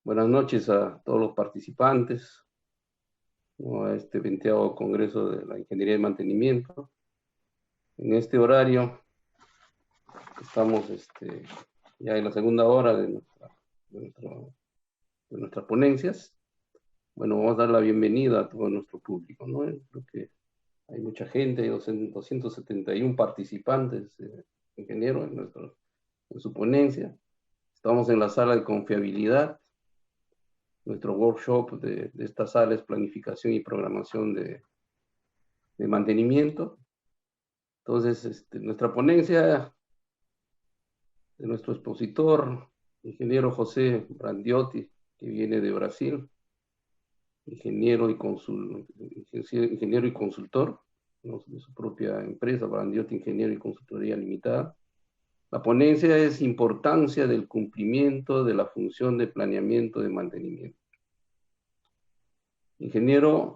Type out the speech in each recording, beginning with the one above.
Buenas noches a todos los participantes, ¿no? A este 20º Congreso de la Ingeniería de Mantenimiento. En este horario estamos ya en la segunda hora de nuestras ponencias. Bueno, vamos a dar la bienvenida a todo nuestro público, ¿no? Creo que hay mucha gente, hay 271 participantes, ingenieros en su ponencia. Estamos en la sala de confiabilidad. Nuestro workshop de esta sala es planificación y programación de mantenimiento. Entonces, nuestra ponencia de nuestro expositor, ingeniero José Brandiotti, que viene de Brasil, ingeniero y consultor, ¿no? De su propia empresa, Brandiotti Ingeniero y Consultoría Limitada. La ponencia es importancia del cumplimiento de la función de planeamiento de mantenimiento. Ingeniero,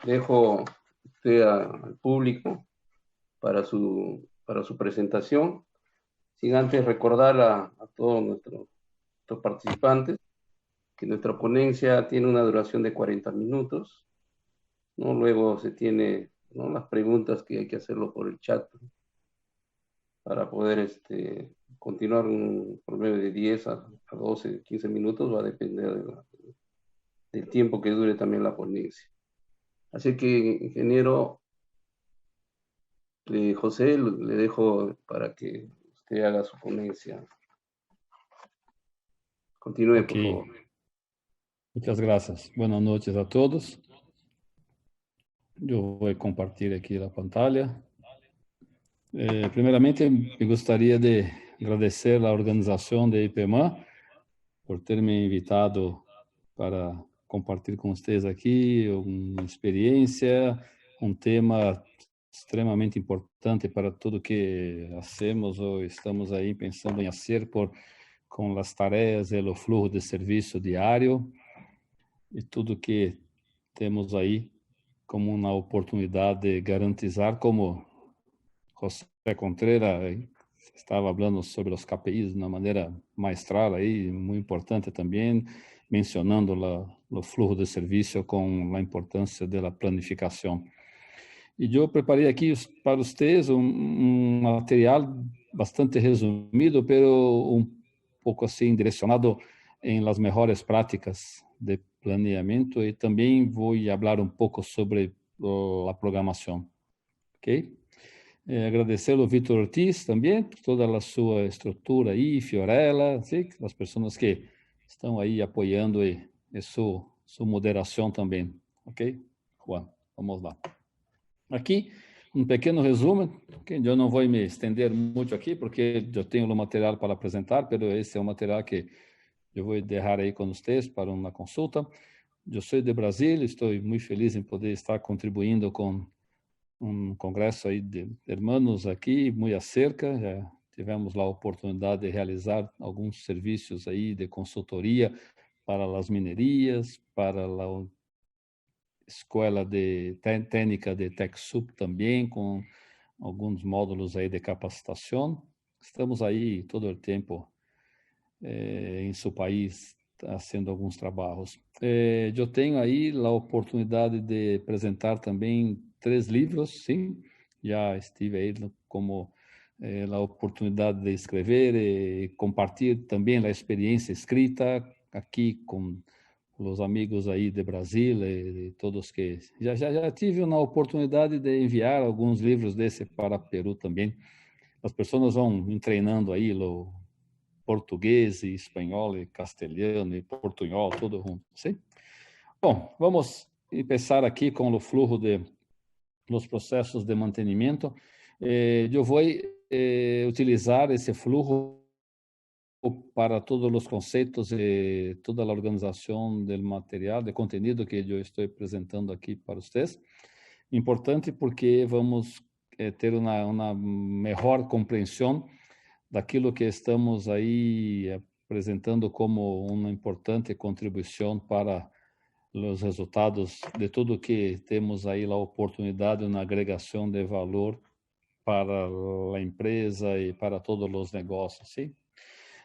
dejo usted al público para su presentación, sin antes recordar a todos nuestros participantes que nuestra ponencia tiene una duración de 40 minutos, ¿no? Luego se tiene, ¿no?, las preguntas que hay que hacerlo por el chat para poder continuar por medio de 10 a 12, 15 minutos, va a depender del tiempo que dure también la ponencia. Así que, ingeniero José, le dejo para que usted haga su ponencia. Continúe, por favor. Muchas gracias. Buenas noches a todos. Yo voy a compartir aquí la pantalla. Primeramente, me gustaría de agradecer a la organización de IPMA por terme invitado para compartilhar com vocês aqui uma experiência, um tema extremamente importante para tudo que hacemos ou estamos aí pensando em fazer com as tarefas e o fluxo de serviço diário e tudo que temos aí como uma oportunidade de garantizar, como José Contreras estava falando sobre os KPIs de uma maneira magistral aí, muito importante também, mencionando o fluxo de serviço com a importância da planificação. E eu preparei aqui para vocês um material bastante resumido, pero pouco assim direcionado em las melhores práticas de planeamento e também vou falar pouco sobre a programação, ok? Agradecer ao Vitor Ortiz também por toda a sua estrutura aí, Fiorella, sim, as pessoas que estão aí apoiando e sua moderação também, ok? Juan, vamos lá. Aqui, pequeno resumo, que eu não vou me estender muito aqui, porque eu tenho o material para apresentar, mas esse é o material que eu vou deixar aí com vocês para uma consulta. Eu sou de Brasília, estou muito feliz em poder estar contribuindo com congresso aí de hermanos aqui, muito acerca. Já tivemos lá a oportunidade de realizar alguns serviços aí de consultoria para as minerias, para a escola de técnica de TechSoup também, com alguns módulos aí de capacitação. Estamos aí todo o tempo em seu país fazendo alguns trabalhos. Eu tenho aí a oportunidade de apresentar também 3 livros, sim. Já estive aí como a oportunidade de escrever e compartilhar também a experiência escrita aqui com os amigos aí de Brasil e todos que já tive uma oportunidade de enviar alguns livros desse para Peru também. As pessoas vão treinando aí o português e espanhol e castelhano e portunhol, tudo junto, sim? Bom, vamos começar aqui com o fluxo de los processos de mantenimento. Eu vou utilizar esse fluxo para todos os conceitos e toda a organização do material, de conteúdo que eu estou apresentando aqui para vocês. Importante porque vamos ter uma melhor compreensão daquilo que estamos aí apresentando como uma importante contribuição para os resultados de tudo que temos aí a oportunidade na agregação de valor para a empresa e para todos os negócios, sim?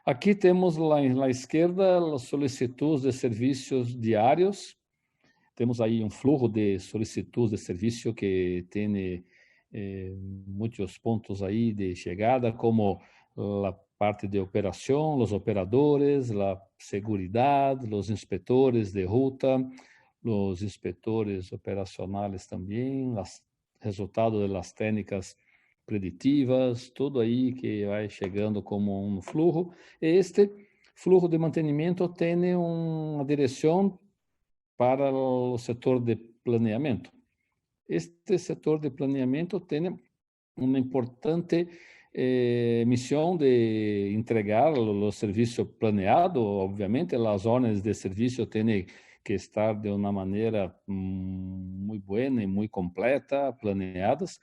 Aqui temos lá à esquerda as solicitudes de serviços diários. Temos aí um fluxo de solicitudes de serviço que tem muitos pontos aí de chegada, como a parte de operação, os operadores, a seguridade, os inspetores de ruta, os inspetores operacionais também, os resultados das técnicas preditivas, tudo aí que vai chegando como um fluxo. Este fluxo de mantenimento tem uma direção para o setor de planeamento. Este setor de planeamento tem uma importante missão de entregar o serviço planeado. Obviamente, as ordens de serviço têm que estar de uma maneira muito boa e muito completa, planeadas,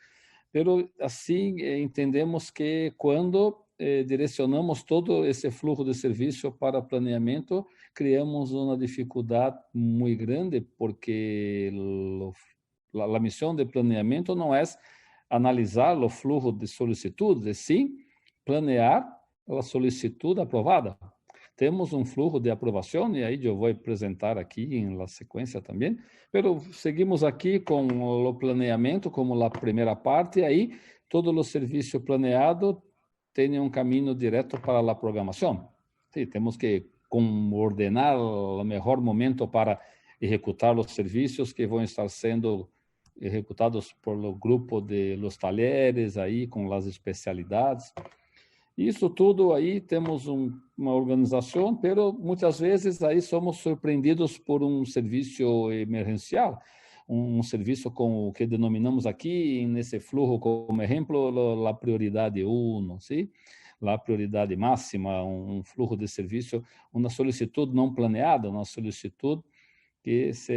pero assim entendemos que quando direcionamos todo esse fluxo de serviço para planeamento, criamos uma dificuldade muito grande, porque a missão de planeamento não é analisar o fluxo de solicitudes, e sim planear a solicitude aprovada. Temos um fluxo de aprovação, e aí eu vou apresentar aqui na sequência também, mas seguimos aqui com o planeamento como a primeira parte, e aí todo o serviço planeado tem um caminho direto para a programação. Sim, temos que ordenar o melhor momento para executar os serviços que vão estar sendo executados por o grupo de los talleres, aí com as especialidades. Isso tudo aí temos uma organização, pero muitas vezes aí somos surpreendidos por um serviço emergencial, um serviço com o que denominamos aqui nesse fluxo como exemplo a prioridade 1, sim? A prioridade máxima, um fluxo de serviço, uma solicitude não planeada, uma solicitude que se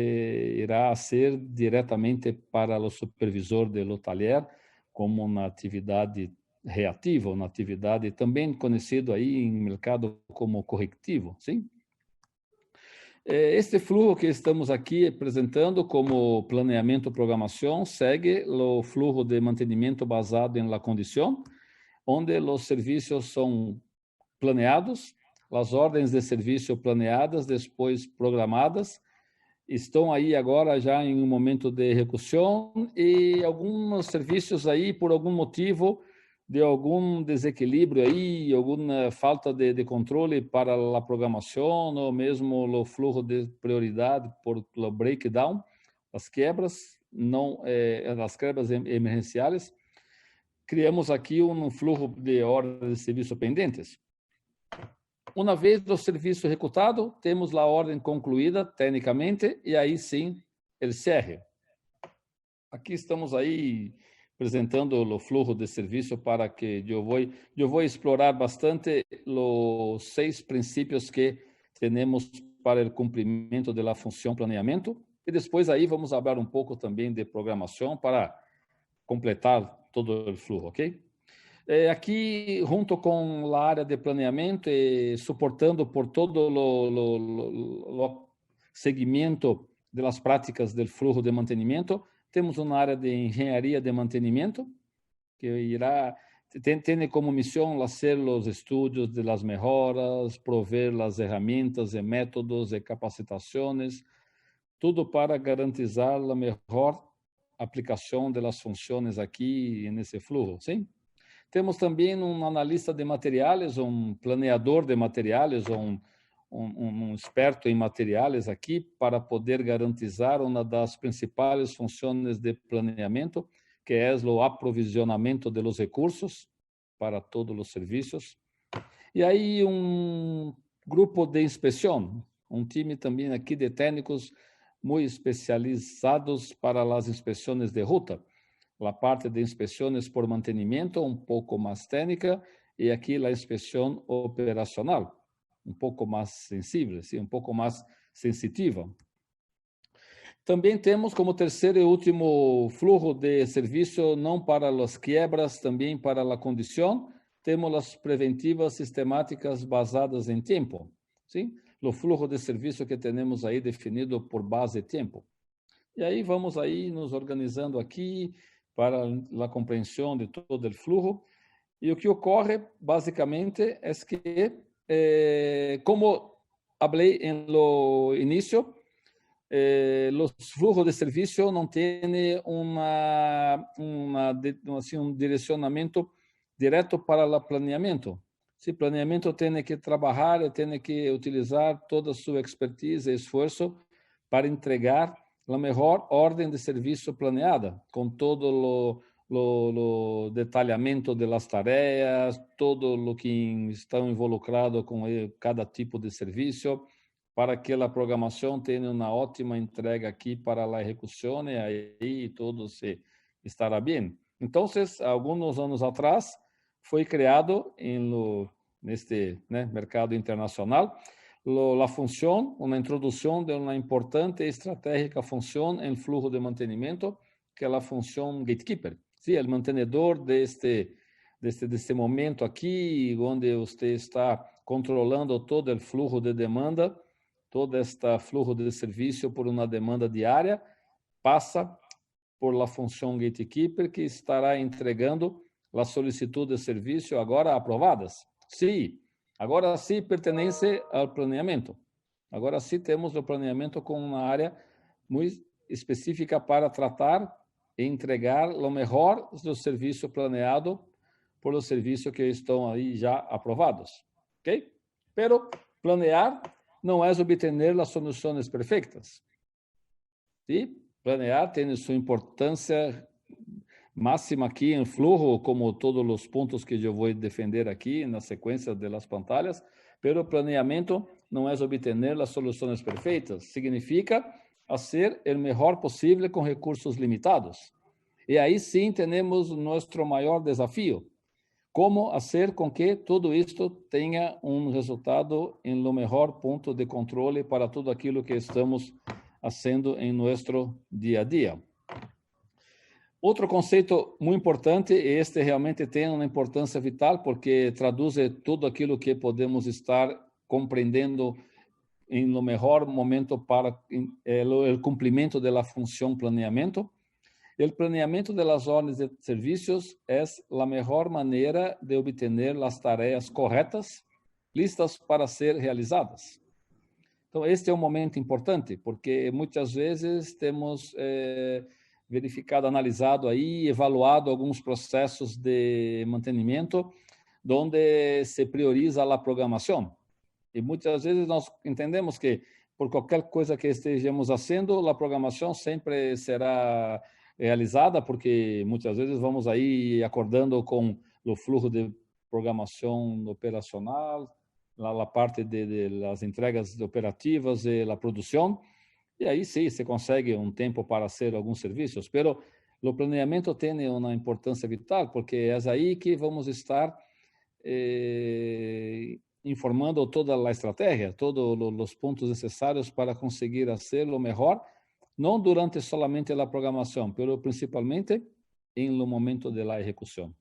irá ser diretamente para o supervisor do taller como uma atividade reativa, uma atividade também conhecido aí em mercado como correctivo, sim? Este fluxo que estamos aqui apresentando como planeamento programação segue o fluxo de mantenimento basado em la condição, onde os serviços são planeados, as ordens de serviço planeadas, depois programadas, estão aí agora já em um momento de execução, e alguns serviços aí, por algum motivo, de algum desequilíbrio aí, alguma falta de controle para a programação, ou mesmo o fluxo de prioridade por o breakdown, as quebras, as quebras emergenciais, criamos aqui um fluxo de ordens de serviço pendentes. Uma vez o serviço executado, temos a ordem concluída tecnicamente, e aí sim, ele cierre. Aqui estamos aí apresentando o fluxo de serviço para que eu vou explorar bastante os 6 princípios que temos para o cumprimento da função planeamento, e depois aí vamos falar um pouco também de programação para completar todo o fluxo, ok? Aqui, junto com a área de planeamento e suportando por todo o segmento das práticas do fluxo de mantenimento, temos uma área de engenharia de mantenimento, que tem como missão fazer os estudos das melhoras, prover as ferramentas e métodos e capacitações, tudo para garantizar a melhor aplicação das funções aqui nesse fluxo, sim? Temos também um analista de materiais, um planeador de materiais, um experto em materiais aqui, para poder garantizar uma das principais funções de planeamento, que é o aprovisionamento de los recursos para todos os serviços. E aí um grupo de inspeção, um time também aqui de técnicos muito especializados para as inspeções de ruta. A parte de inspeções por mantenimento, um pouco mais técnica, e aqui a inspeção operacional, um pouco mais sensível, sim, um pouco mais sensitiva. Também temos como terceiro e último fluxo de serviço, não para as quebras, também para a condição, temos as preventivas sistemáticas basadas em tempo, sim? O fluxo de serviço que temos aí definido por base de tempo. E aí vamos aí nos organizando aqui para a compreensão de todo o fluxo. E o que ocorre, basicamente, é que como hablé en lo inicio, los flujos de servicio no tienen un direccionamiento directo para el planeamiento. Si planeamiento tiene que trabajar, tiene que utilizar toda su expertise y esfuerzo para entregar la mejor orden de servicio planeada, con todo lo detalhamento de las tareas, todo lo que está involucrado con cada tipo de servicio, para que a programação tenha uma ótima entrega aqui para a execução e aí tudo estará bem. Então, alguns anos atrás, foi criado neste mercado internacional a função, uma introdução de uma importante e estratégica função em fluxo de mantenimento, que é a função gatekeeper. Sim, o mantenedor deste momento aqui, onde você está controlando todo o fluxo de demanda, todo este fluxo de serviço por uma demanda diária, passa por la função gatekeeper, que estará entregando as solicitudes de serviço agora aprovadas. Sim, agora sim pertence ao planeamento. Agora sim temos o planeamento com uma área muito específica para tratar e entregar o melhor do serviço planeado por os serviços que estão aí já aprovados. Ok? Pero planear não é obter as soluções perfeitas. E planear tem sua importância máxima aqui em fluxo, como todos os pontos que eu vou defender aqui na sequência das pantalhas, pero planeamento não é obter as soluções perfeitas, significa fazer o melhor possível com recursos limitados. E aí sim temos nosso maior desafio, como fazer com que tudo isto tenha resultado em lo melhor ponto de controle para tudo aquilo que estamos fazendo em nosso dia a dia. Outro conceito muito importante, e este realmente tem uma importância vital, porque traduz tudo aquilo que podemos estar compreendendo em lo melhor momento para o cumprimento da função planeamento. O planeamento das ordens de serviços é a melhor maneira de obter as tarefas corretas, listas para ser realizadas. Então, este é um momento importante, porque muitas vezes temos verificado, analisado aí, evaluado alguns processos de mantenimento, onde se prioriza a programação. E muitas vezes nós entendemos que, por qualquer coisa que estejamos fazendo, a programação sempre será realizada, porque muitas vezes vamos aí acordando com o fluxo de programação operacional, a parte das entregas operativas e a produção, e aí sim, se consegue um tempo para fazer alguns serviços, pero o planeamento tem uma importância vital, porque é aí que vamos estar informando toda a estratégia, todos os pontos necessários para conseguir fazer o melhor, não durante solamente a programação, mas principalmente no momento da execução.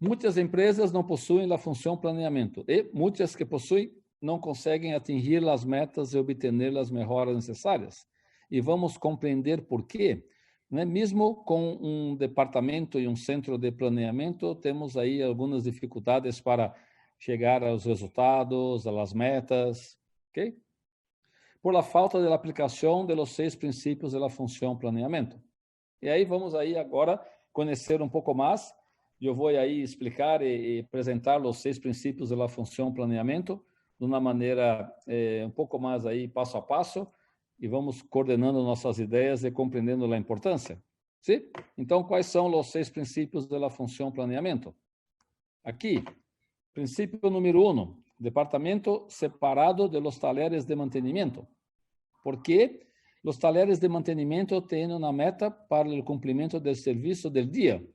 Muitas empresas não possuem a função planeamento e muitas que possuem não conseguem atingir as metas e obter as melhoras necessárias. E vamos compreender por quê. Mesmo com um departamento e um centro de planeamento, temos aí algumas dificuldades para chegar aos resultados, às metas, ok? Por la falta da aplicação de los 6 princípios da função planeamento. E aí vamos aí agora conhecer um pouco mais. Eu vou aí explicar e apresentar os 6 princípios da função planeamento de uma maneira um pouco mais aí passo a passo, e vamos coordenando nossas ideias e compreendendo a importância. Sim? Então, quais são os 6 princípios da função planeamento? Aqui, princípio número 1, departamento separado de los talleres de mantenimento. Porque os talleres de mantenimento têm uma meta para o cumprimento do serviço do dia.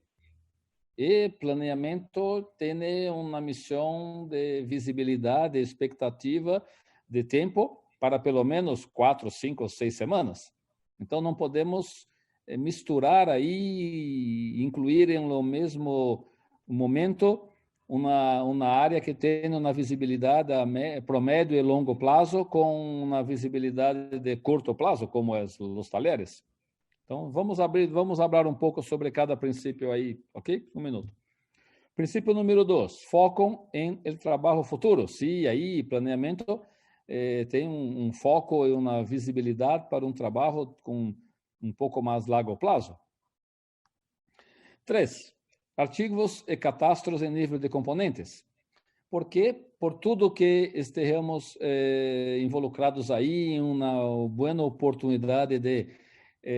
E planeamento tem uma missão de visibilidade, expectativa de tempo para pelo menos 4, 5, 6 semanas. Então, não podemos misturar aí, incluir em no mesmo momento uma área que tem uma visibilidade a médio e longo prazo com uma visibilidade de curto prazo, como os talleres. Então, vamos falar um pouco sobre cada princípio aí, ok? Um minuto. Princípio número 2, focam em el trabalho futuro. Sim, aí planeamento tem um foco e uma visibilidade para um trabalho com um pouco mais largo prazo. 3, artigos e catastros em nível de componentes. Por quê? Por tudo que estejamos involucrados aí em uma boa oportunidade de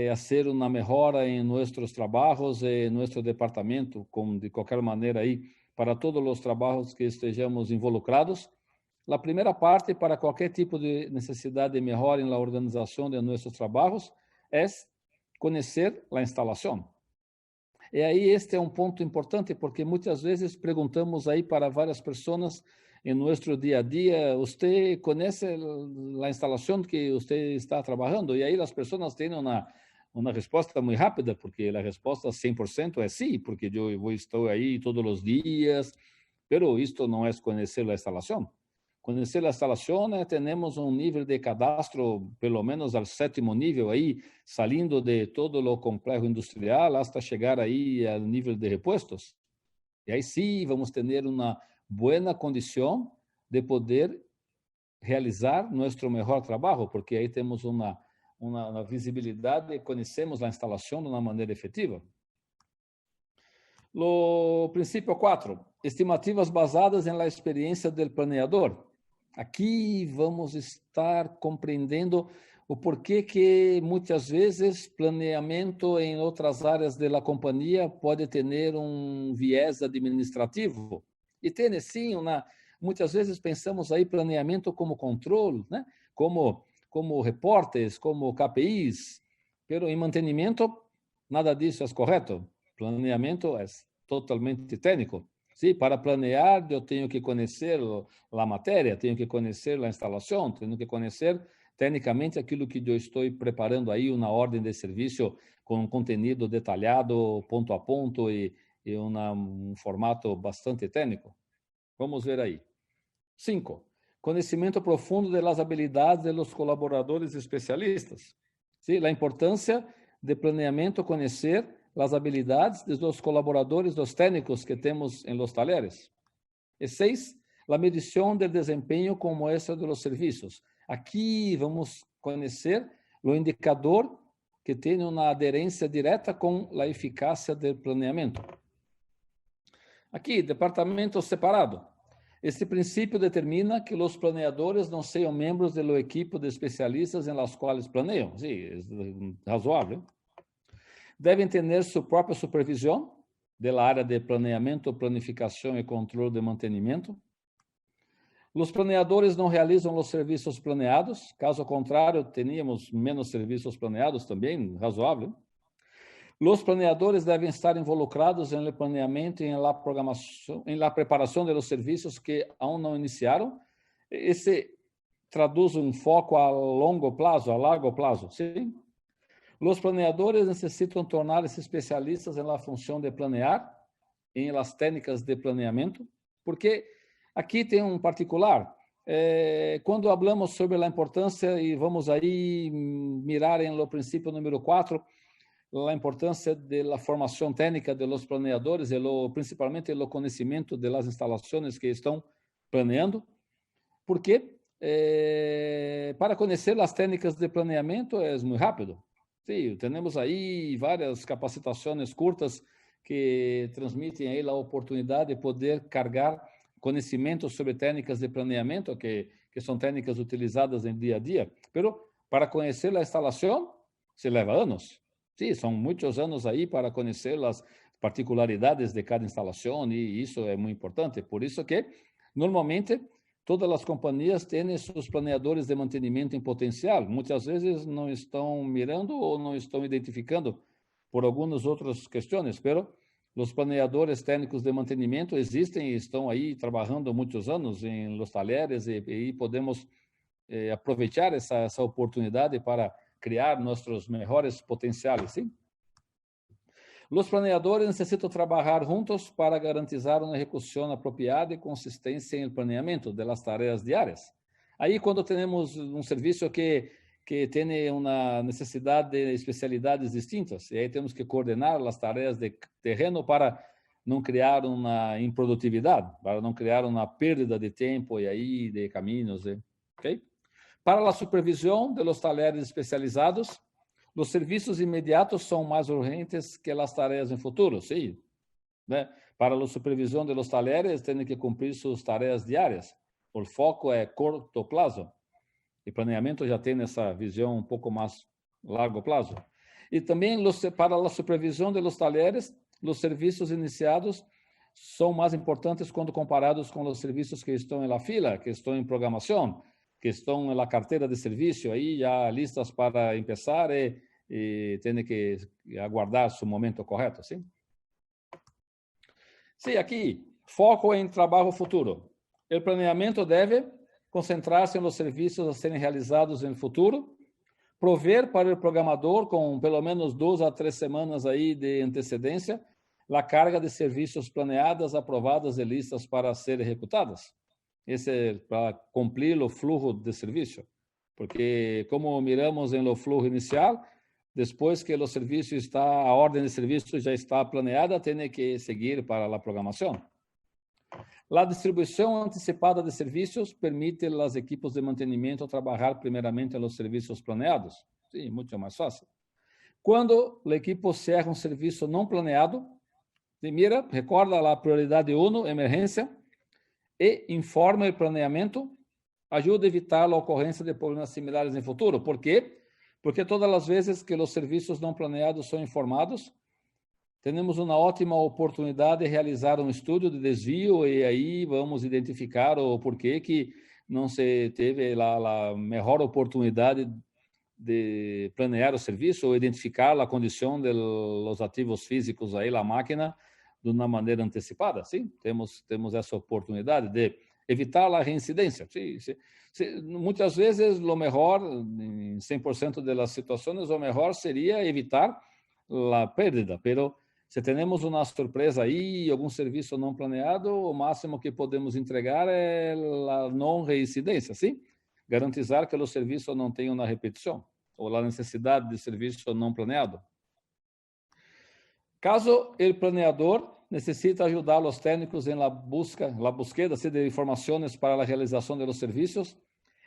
fazer uma melhora em nossos trabalhos, em nosso departamento, como de qualquer maneira aí, para todos os trabalhos que estejamos involucrados. A primeira parte, para qualquer tipo de necessidade de melhora na organização de nossos trabalhos, é conhecer a instalação. E aí este é um ponto importante, porque muitas vezes perguntamos aí para várias pessoas em nosso dia a dia, você conhece a instalação que você está trabalhando? E aí as pessoas têm uma resposta muito rápida, porque a resposta 100% é sim, porque eu estou aí todos os dias, pero isto não é conhecer a instalação. Conhecer a instalação, temos um nível de cadastro, pelo menos ao 7º nível aí, saindo de todo o complexo industrial hasta chegar aí ao nível de repuestos. E aí sim, vamos ter uma boa condição de poder realizar nosso melhor trabalho, porque aí temos uma visibilidade e conhecemos a instalação de uma maneira efetiva. O princípio 4, estimativas basadas em la experiência do planeador. Aqui vamos estar compreendendo o porquê que muitas vezes planeamento em outras áreas da companhia pode ter um viés administrativo. E tem sim, muitas vezes pensamos aí planeamento como controle, né? como reportes, como KPIs, pero em mantenimento nada disso é correto. Planeamento é totalmente técnico. Sim, para planear, eu tenho que conhecer a matéria, tenho que conhecer a instalação, tenho que conhecer tecnicamente aquilo que eu estou preparando aí, uma ordem de serviço com um conteúdo detalhado, ponto a ponto e um formato bastante técnico. Vamos ver aí. 5. Conhecimento profundo das habilidades dos colaboradores especialistas. Sim, a importância de planeamento, conhecer as habilidades dos colaboradores, dos técnicos que temos em los talleres. E 6, a medição do desempenho com muestra dos serviços. Aqui vamos conhecer o indicador que tem uma aderência direta com a eficácia do planeamento. Aqui, departamento separado. Este princípio determina que os planeadores não sejam membros do equipo de especialistas em las quais planeiam. Sim, é razoável. Devem ter sua própria supervisão da área de planeamento, planificação e controle de mantenimento. Os planeadores não realizam os serviços planeados, caso contrário, teríamos menos serviços planeados também, razoável. Os planeadores devem estar involucrados no planeamento e na programação, na preparação dos serviços que ainda não iniciaram. Esse traduz um foco a longo prazo, a largo prazo, sim? Os planeadores necessitam tornar-se especialistas na função de planear, em las técnicas de planeamento, porque aqui tem um particular. Quando falamos sobre a importância, e vamos aí mirar no princípio número 4, a importância da formação técnica dos planeadores, principalmente o conhecimento das instalações que estão planeando, porque para conhecer as técnicas de planeamento é muito rápido. Sim, temos aí várias capacitações curtas que transmitem aí a oportunidade de poder carregar conhecimentos sobre técnicas de planeamento, que são técnicas utilizadas em dia a dia, mas para conhecer a instalação se leva anos. Sim, são muitos anos aí para conhecer as particularidades de cada instalação e isso é muito importante. Por isso que, normalmente, todas as companhias têm seus planeadores de mantenimento em potencial. Muitas vezes não estão mirando ou não estão identificando por algumas outras questões, mas os planeadores técnicos de mantenimento existem e estão aí trabalhando muitos anos em los talleres e podemos aproveitar essa oportunidade para criar nossos melhores potenciais, sim? Os planeadores necessitam trabalhar juntos para garantizar uma execução apropriada e consistência no planeamento das tarefas diárias. Aí, quando temos um serviço que tem uma necessidade de especialidades distintas, e aí temos que coordenar as tarefas de terreno para não criar uma improdutividade, para não criar uma perda de tempo e aí de caminhos, ok? Para a supervisão de los talleres especializados, os serviços imediatos são mais urgentes que as tarefas em futuro, sim, né? Para a supervisão de los talleres, tem que cumprir suas tarefas diárias. O foco é curto prazo. E planeamento já tem essa visão um pouco mais largo prazo. E também para a supervisão de los talleres, os serviços iniciados são mais importantes quando comparados com os serviços que estão na fila, que estão em programação, que estão na carteira de serviço, aí já listas para começar e tem que aguardar seu momento correto, sim? Sim, aqui, foco em trabalho futuro. O planeamento deve concentrar-se nos serviços a serem realizados no futuro, prover para o programador, com pelo menos 2 a 3 semanas aí de antecedência, a carga de serviços planeadas, aprovadas e listas para serem executadas. Esse é para cumprir o fluxo de serviço. Porque, como miramos no fluxo inicial, depois que o serviço está, a ordem de serviço já está planeada, tem que seguir para a programação. A distribuição antecipada de serviços permite às equipes de mantenimento trabalhar primeiramente nos serviços planeados. Sim, muito mais fácil. Quando o equipo cerra um serviço não planeado, primeiro, recorda a prioridade 1, emergência, e informa o planeamento, ajuda a evitar a ocorrência de problemas similares no futuro. Por quê? Porque todas as vezes que os serviços não planeados são informados, temos uma ótima oportunidade de realizar um estudo de desvio e aí vamos identificar o porquê que não se teve a melhor oportunidade de planear o serviço ou identificar a condição dos ativos físicos aí, a máquina, de uma maneira antecipada. Sim, temos essa oportunidade de evitar a reincidência. Muitas vezes, o melhor, em 100% das situações, o melhor seria evitar a perda, pero se temos uma surpresa aí, algum serviço não planeado, o máximo que podemos entregar é a não reincidência, sim? Garantizar que o serviço não tenha uma repetição ou a necessidade de serviço não planeado. Caso o planeador necessite ajudar os técnicos em la búsqueda de informações para a realização dos serviços,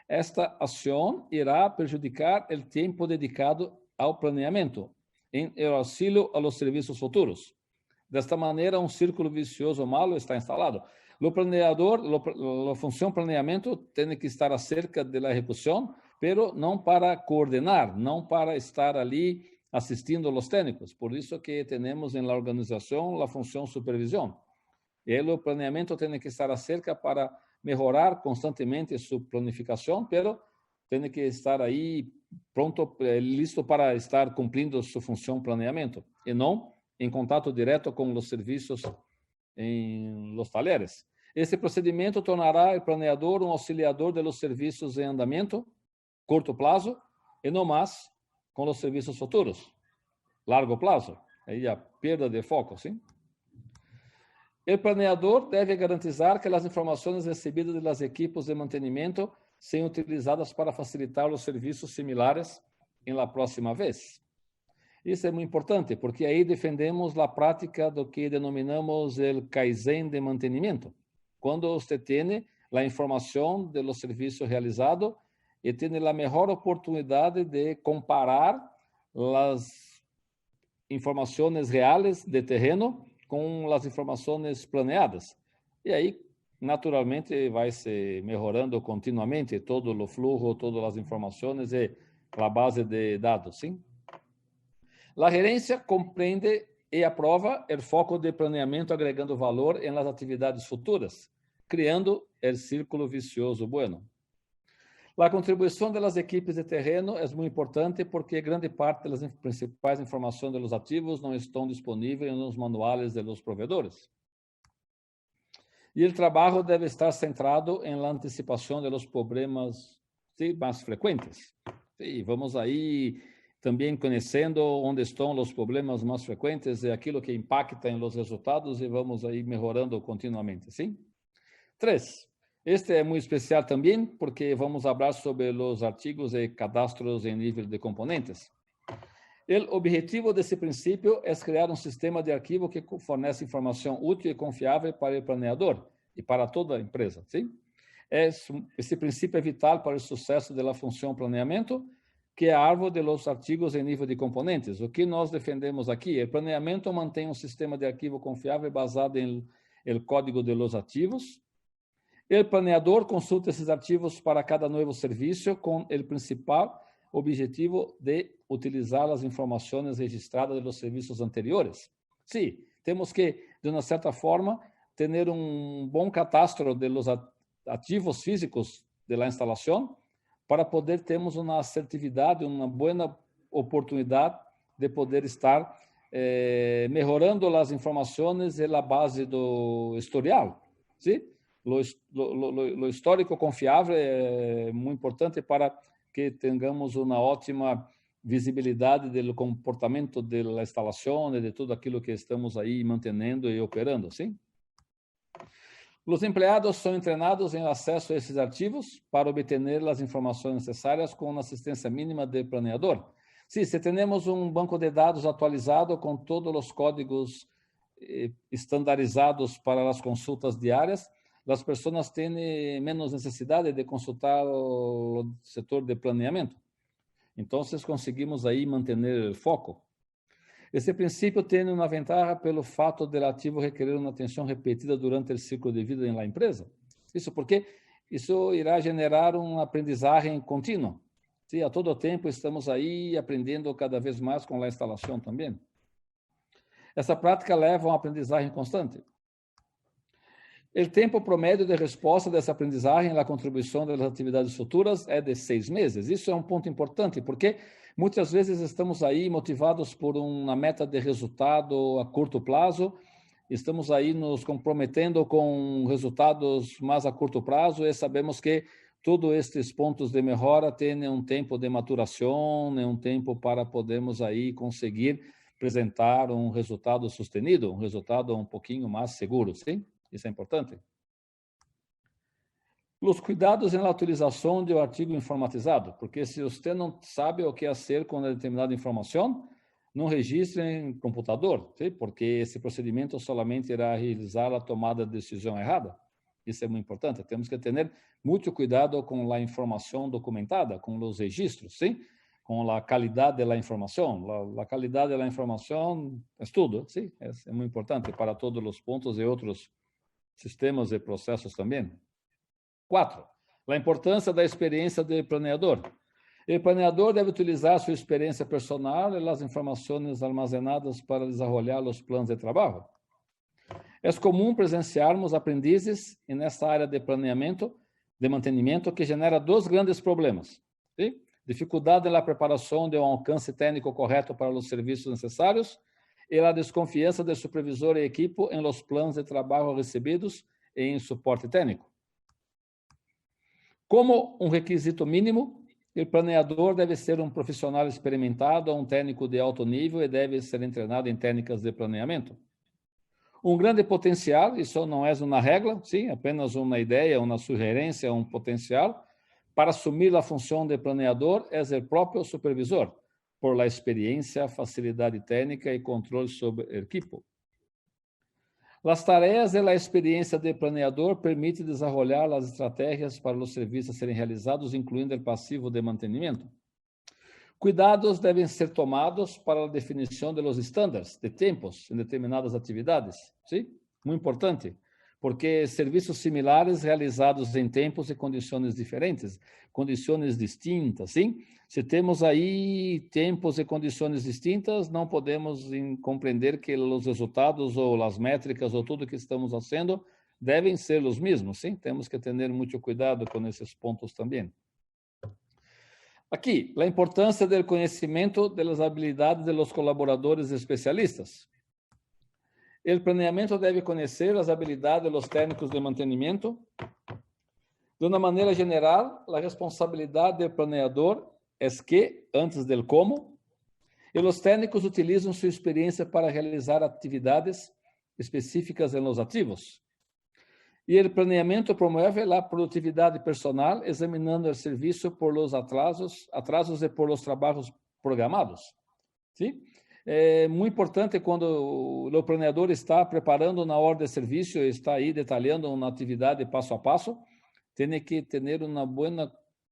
esta ação irá prejudicar o tempo dedicado ao planeamento, em auxílio a los serviços futuros. Desta maneira, um círculo vicioso malo está instalado. O planeador, a função planeamento tem que estar acerca da execução, pero não para coordenar, não para estar ali assistindo aos técnicos. Por isso que temos na organização a função supervisão. E o planeamento tem que estar acerca para melhorar constantemente sua planificação, pero tem que estar aí pronto, listo para estar cumprindo sua função planeamento, e não em contato direto com os serviços em los talleres. Esse procedimento tornará o planeador um auxiliador dos serviços em andamento, curto prazo, e não mais com os serviços futuros, largo prazo. Aí a perda de foco, sim? O planeador deve garantizar que as informações recebidas das equipes de mantenimento sejam utilizadas para facilitar os serviços similares em la próxima vez. Isso é muito importante, porque aí defendemos a prática do que denominamos o Kaizen de mantenimento. Quando você tem a informação do serviço realizado e tem a melhor oportunidade de comparar as informações reais de terreno com as informações planeadas. E aí, naturalmente, vai se melhorando continuamente todo o fluxo, todas as informações e a base de dados, sim? A gerência compreende e aprova o foco de planeamento agregando valor em las atividades futuras, criando o círculo vicioso bueno. A contribuição das equipes de terreno é muito importante porque grande parte das principais informações dos ativos não estão disponíveis nos manuais dos provedores. E o trabalho deve estar centrado em la antecipação dos problemas mais frequentes. E vamos aí também conhecendo onde estão os problemas mais frequentes e aquilo que impacta em los resultados e vamos aí melhorando continuamente, sim? 3. Este é muito especial também porque vamos falar sobre os artigos e cadastros em nível de componentes. O objetivo desse princípio é criar um sistema de arquivo que fornece informação útil e confiável para o planeador e para toda a empresa. Sim? Esse princípio é vital para o sucesso da função planeamento, que é a árvore dos artigos em nível de componentes. O que nós defendemos aqui? O planeamento mantém um sistema de arquivo confiável basado em o código de los ativos. O planeador consulta esses arquivos para cada novo serviço com o principal objetivo de utilizar as informações registradas dos serviços anteriores. Sim, temos que, de uma certa forma, ter bom catastro de los ativos físicos da instalação para poder termos uma assertividade, uma boa oportunidade de poder estar melhorando as informações e a base do historial. Sim? O histórico confiável é muito importante para que tenhamos uma ótima visibilidade do comportamento da instalação e de tudo aquilo que estamos aí mantendo e operando, sim? Os empregados são treinados em acesso a esses arquivos para obter as informações necessárias com assistência mínima do planeador. Sim, se temos um banco de dados atualizado com todos os códigos estandarizados para as consultas diárias, as pessoas têm menos necessidade de consultar o setor de planeamento. Então, conseguimos aí manter o foco. Esse princípio tem uma vantagem pelo fato do ativo requerer uma atenção repetida durante o ciclo de vida na empresa. Isso porque isso irá generar uma aprendizagem contínua. Sim, a todo tempo estamos aí aprendendo cada vez mais com a instalação também. Essa prática leva a uma aprendizagem constante. O tempo promédio de resposta dessa aprendizagem na contribuição das atividades futuras é de 6 meses. Isso é um ponto importante, porque muitas vezes estamos aí motivados por uma meta de resultado a curto prazo, estamos aí nos comprometendo com resultados mais a curto prazo e sabemos que todos estes pontos de melhora têm um tempo de maturação, um tempo para podermos aí conseguir apresentar um resultado sustenido, um resultado um pouquinho mais seguro, sim? Isso é importante. Os cuidados na utilização do artigo informatizado, porque se você não sabe o que fazer com determinada informação, não registre em computador, sim? Porque esse procedimento solamente irá realizar a tomada de decisão errada. Isso é muito importante. Temos que ter muito cuidado com a informação documentada, com os registros, sim? Com a qualidade da informação. A qualidade da informação é tudo, sim? É muito importante para todos os pontos e outros sistemas e processos também. 4. A importância da experiência do planeador. O planeador deve utilizar sua experiência personal e as informações armazenadas para desenvolver os planos de trabalho. É comum presenciarmos aprendizes nessa área de planeamento, de mantenimento, que genera 2 grandes problemas. Sim? Dificuldade na preparação de um alcance técnico correto para os serviços necessários e a desconfiança do supervisor e equipo em los planos de trabalho recebidos e em suporte técnico. Como um requisito mínimo, o planeador deve ser um profissional experimentado, um técnico de alto nível e deve ser treinado em técnicas de planeamento. Um grande potencial, isso não é uma regra, sim, apenas uma ideia, uma sugerência, um potencial, para assumir a função de planeador é o próprio supervisor, por la experiência, facilidade técnica e controle sobre o equipo. As tarefas e a experiência de planeador permitem desenvolver as estratégias para os serviços serem realizados, incluindo o passivo de mantenimento. Cuidados devem ser tomados para a definição dos estándares de tempos em determinadas atividades. Sim? Muito importante, porque serviços similares realizados em tempos e condições diferentes, condições distintas, sim? Se temos aí tempos e condições distintas, não podemos compreender que os resultados ou as métricas ou tudo que estamos fazendo devem ser os mesmos, sim? Temos que ter muito cuidado com esses pontos também. Aqui, a importância do conhecimento das habilidades dos colaboradores especialistas. O planeamento deve conhecer as habilidades dos técnicos de mantenimento. De uma maneira geral, a responsabilidade do planeador é que, antes do como, os técnicos utilizam sua experiência para realizar atividades específicas nos ativos. E o planeamento promove a produtividade personal, examinando o serviço por los atrasos e por los trabalhos programados. ¿sí? É muito importante quando o planeador está preparando na ordem de serviço, está aí detalhando uma atividade passo a passo, tem que ter um bom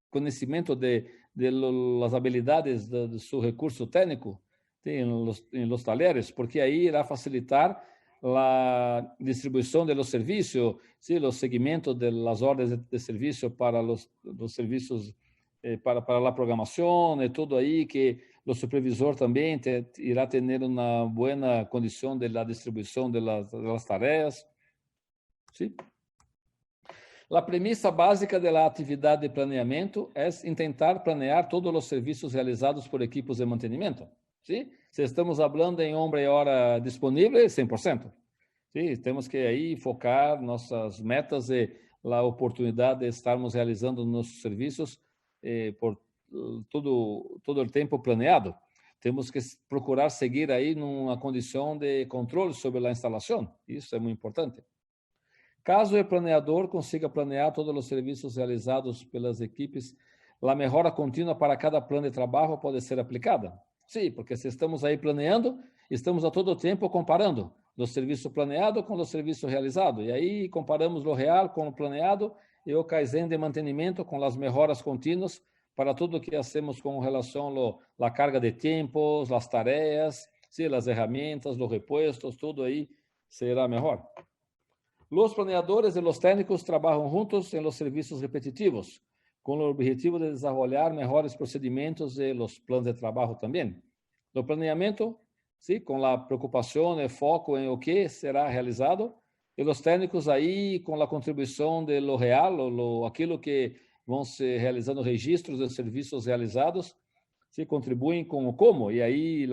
conhecimento de las habilidades de seu recurso técnico em los talleres, porque aí irá facilitar a distribuição de los serviços, ¿sí? Los seguimientos de las órdenes de serviço para los serviços para a programação, tudo aí que o supervisor também irá ter uma boa condição de la distribuição de las tareas. ¿Sí? A premissa básica da atividade de planeamento é tentar planear todos os serviços realizados por equipos de mantenimento. ¿Sí? Se estamos falando em ombro e hora disponível, 100%. ¿Sí? Temos que aí focar nossas metas e a oportunidade de estarmos realizando nossos serviços por todo o tempo planeado. Temos que procurar seguir aí numa condição de controle sobre a instalação. Isso é muito importante. Caso o planeador consiga planear todos os serviços realizados pelas equipes, a melhora contínua para cada plano de trabalho pode ser aplicada. Sim, porque se estamos aí planeando, estamos a todo tempo comparando o serviço planeado com o serviço realizado. E aí comparamos o real com o planeado e o Kaizen de mantenimento com as melhoras contínuas para tudo o que hacemos com relação à carga de tempos, as tarefas, sim, as ferramentas, os repuestos, tudo aí será melhor. Os planeadores e os técnicos trabalham juntos em los serviços repetitivos, com o objetivo de desenvolver melhores procedimentos e os planos de trabalho também. No planeamento, sim, com a preocupação e foco em o que será realizado, e os técnicos aí com a contribuição de lo real, aquilo que vão se realizando registros de serviços realizados, se contribuem com o como, e aí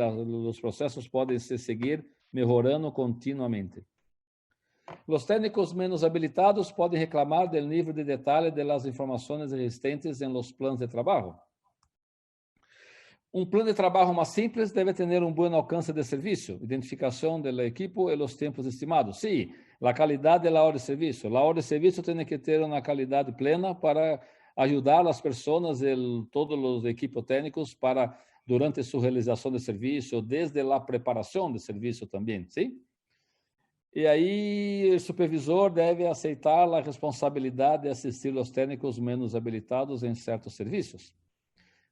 os processos podem se seguir melhorando continuamente. Os técnicos menos habilitados podem reclamar do nível de detalhe das informações existentes em los planos de trabalho. Um plano de trabalho mais simples deve ter bom alcance de serviço, identificação do equipo e os tempos estimados. Sim, a qualidade da hora de serviço. A hora de serviço tem que ter uma qualidade plena para ajudar as pessoas e todos os equipos técnicos para durante sua realização de serviço, desde a preparação de serviço também, sim? E aí o supervisor deve aceitar a responsabilidade de assistir os técnicos menos habilitados em certos serviços.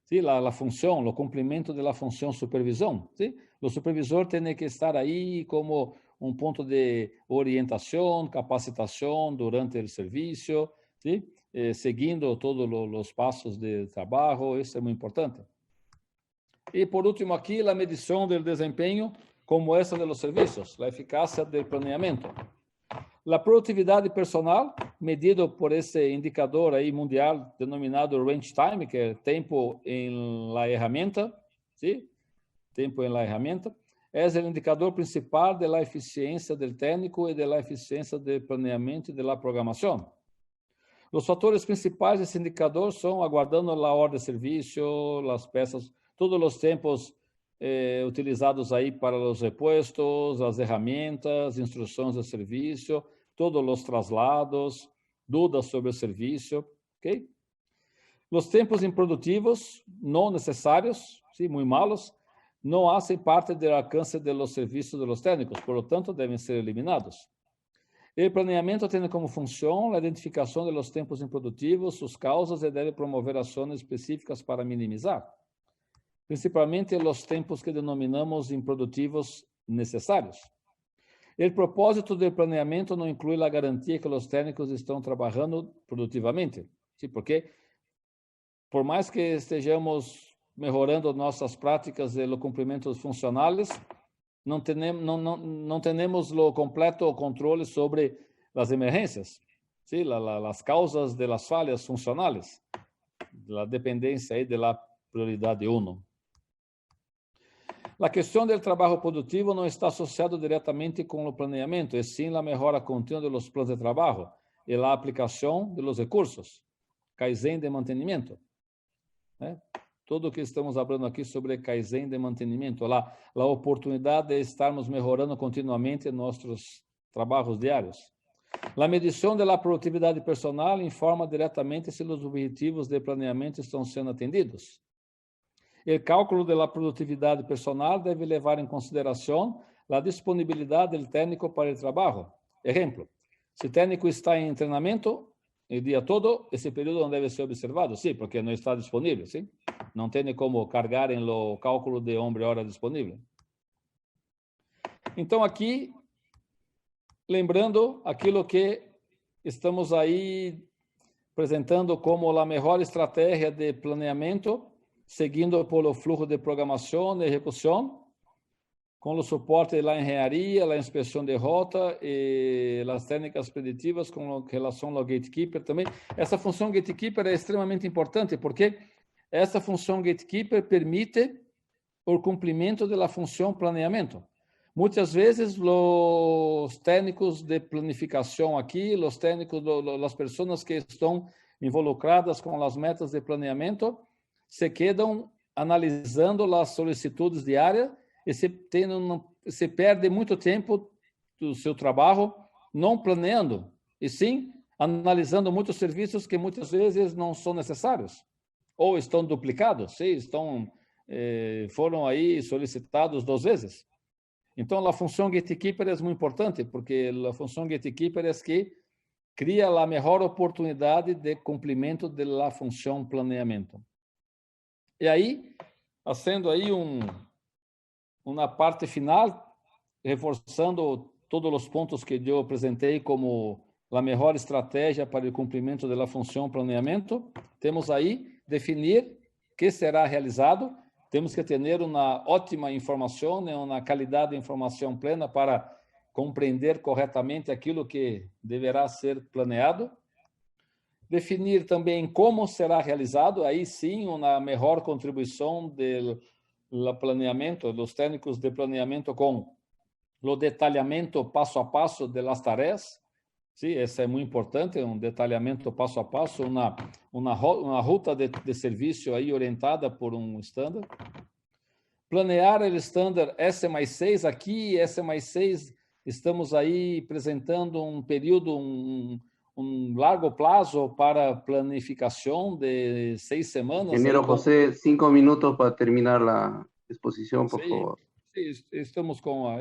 Sí, a função, o cumprimento da função supervisão. Sí? O supervisor tem que estar aí como ponto de orientação, capacitação durante o serviço, sí? Seguindo todos os passos de trabalho, isso é muito importante. E, por último, aqui, a medição do desempenho, como essa dos serviços, a eficácia do planeamento. A produtividade personal, medido por esse indicador aí mundial denominado range time, que é tempo em la herramienta, ¿sí? Tempo em la herramienta, é o indicador principal da eficiência do técnico e da eficiência do planeamento e da programação. Os fatores principais desse indicador são aguardando a ordem de serviço, as peças, todos os tempos utilizados aí para os repuestos, as ferramentas, instruções de serviço, todos os traslados, dúvidas sobre o serviço, ok? Os tempos improdutivos, não necessários, sim, muito malos, não fazem parte do alcance dos serviços dos técnicos, por lo tanto, devem ser eliminados. O planeamento tem como função a identificação dos tempos improdutivos, suas causas e deve promover ações específicas para minimizar, principalmente os tempos que denominamos improdutivos necessários. O propósito do planeamento não inclui a garantia que os técnicos estão trabalhando produtivamente, sim, porque por mais que estejamos melhorando nossas práticas e o cumprimento funcionais, não temos o completo controle sobre as emergências, sim, as causas das falhas funcionais, da dependência aí da prioridade 1. A questão do trabalho produtivo não está associada diretamente com o planeamento, e sim a melhora contínua dos planos de trabalho e a aplicação dos recursos, Kaizen de mantenimento. Tudo o que estamos falando aqui sobre Kaizen de mantenimento, a oportunidade de estarmos melhorando continuamente nossos trabalhos diários. A medição da produtividade personal informa diretamente se os objetivos de planeamento estão sendo atendidos. O cálculo da produtividade personal deve levar em consideração a disponibilidade do técnico para o trabalho. Exemplo, se o técnico está em treinamento o dia todo, esse período não deve ser observado, sim, porque não está disponível, sim? Não tem como cargar em lo cálculo de homem-hora disponível. Então, aqui, lembrando aquilo que estamos aí apresentando como a melhor estratégia de planeamento, seguindo pelo fluxo de programação e execução, com o suporte da engenharia, a inspeção de rota e as técnicas preditivas com relação ao gatekeeper também. Essa função gatekeeper é extremamente importante, porque essa função gatekeeper permite o cumprimento da função planeamento. Muitas vezes, os técnicos de planificação aqui, os técnicos, as pessoas que estão involucradas com as metas de planeamento, se quedam analisando as solicitudes diárias e se perde muito tempo do seu trabalho não planeando, e sim analisando muitos serviços que muitas vezes não são necessários, ou estão duplicados, sim, foram aí solicitados 2 vezes. Então, a função gatekeeper é muito importante, porque a função gatekeeper é que cria a melhor oportunidade de cumprimento da função planeamento. E aí, fazendo aí uma parte final, reforçando todos os pontos que eu apresentei como a melhor estratégia para o cumprimento da função planeamento, temos aí definir o que será realizado. Temos que ter uma ótima informação, uma qualidade de informação plena para compreender corretamente aquilo que deverá ser planeado. Definir também como será realizado, aí sim, uma melhor contribuição do planeamento, dos técnicos de planeamento com o detalhamento passo a passo das tarefas. Sim, isso é muito importante, um detalhamento passo a passo, uma ruta de serviço aí orientada por um standard. Planear o standard S+6, aqui S+6, estamos aí apresentando um período, um largo prazo para planificação de 6 semanas. Ingeniero José, 5 minutos para terminar la exposición, por favor. Sí, estamos com